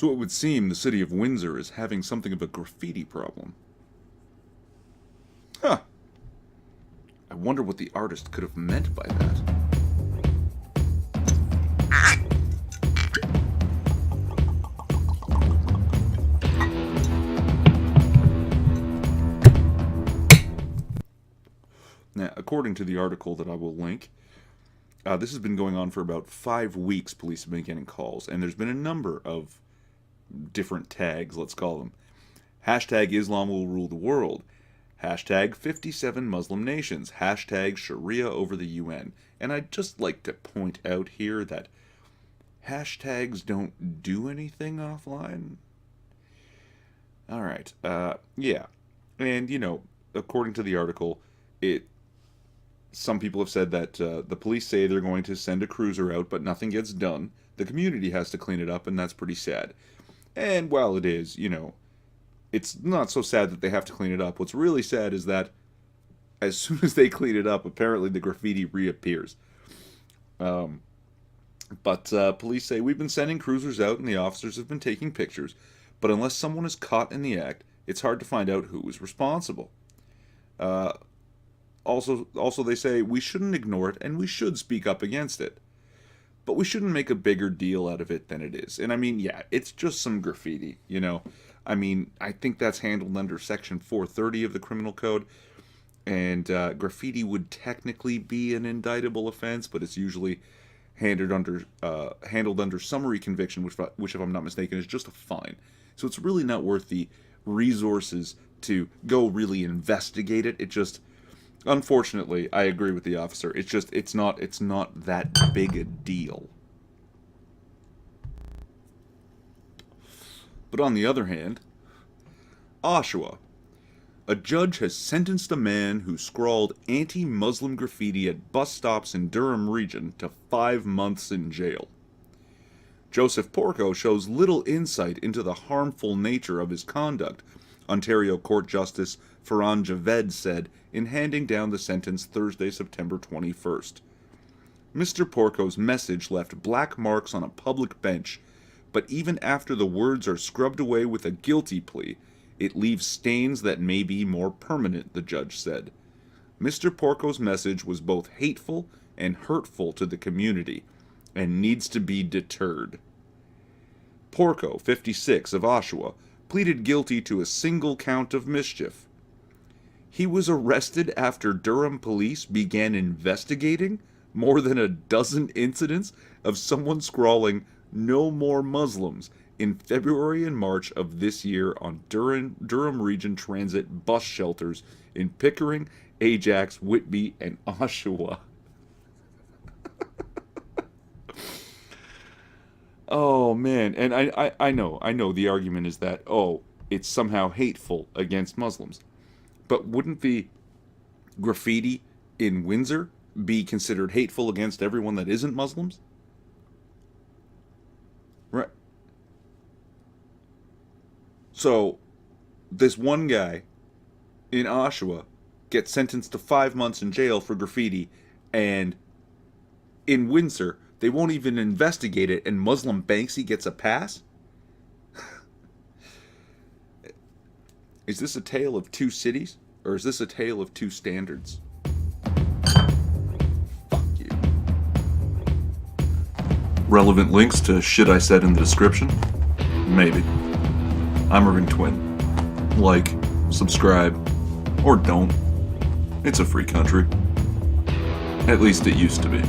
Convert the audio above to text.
So it would seem the city of Windsor is having something of a graffiti problem. Huh. I wonder what the artist could have meant by that. Now, according to the article that I will link, this has been going on for about 5 weeks. Police have been getting calls, and there's been a number of different tags, let's call them. Hashtag Islam will rule the world. Hashtag 57 Muslim nations. Hashtag Sharia over the UN. And I'd just like to point out here that hashtags don't do anything offline. Alright, yeah. And, according to the article, some people have said that the police say they're going to send a cruiser out, but nothing gets done. The community has to clean it up, and that's pretty sad. And while it is, it's not so sad that they have to clean it up. What's really sad is that as soon as they clean it up, apparently the graffiti reappears. But police say, we've been sending cruisers out and the officers have been taking pictures, but unless someone is caught in the act, it's hard to find out who is responsible. Also, they say we shouldn't ignore it and we should speak up against it. But we shouldn't make a bigger deal out of it than it is. And I mean, yeah, it's just some graffiti, I mean, I think that's handled under Section 430 of the Criminal Code. And graffiti would technically be an indictable offense, but it's usually handled under summary conviction, which, if I'm not mistaken, is just a fine. So it's really not worth the resources to go really investigate it. It just, unfortunately, I agree with the officer. It's not that big a deal. But on the other hand, Oshawa. A judge has sentenced a man who scrawled anti-Muslim graffiti at bus stops in Durham region to 5 months in jail. Joseph Porco shows little insight into the harmful nature of his conduct, Ontario Court Justice Farhan Javed said in handing down the sentence Thursday, September 21st. Mr. Porco's message left black marks on a public bench, but even after the words are scrubbed away with a guilty plea, it leaves stains that may be more permanent, the judge said. Mr. Porco's message was both hateful and hurtful to the community, and needs to be deterred. Porco, 56, of Oshawa, pleaded guilty to a single count of mischief. He was arrested after Durham police began investigating more than a dozen incidents of someone scrawling "No More Muslims" in February and March of this year on Durham Region Transit bus shelters in Pickering, Ajax, Whitby, and Oshawa. Oh, man. And I know the argument is that, it's somehow hateful against Muslims. But wouldn't the graffiti in Windsor be considered hateful against everyone that isn't Muslims? Right. So, this one guy in Oshawa gets sentenced to 5 months in jail for graffiti, and in Windsor, they won't even investigate it, and Muslim Banksy gets a pass? Is this a tale of two cities, or is this a tale of two standards? Fuck you. Relevant links to shit I said in the description? Maybe. I'm Irving Twin. Like, subscribe, or don't. It's a free country. At least it used to be.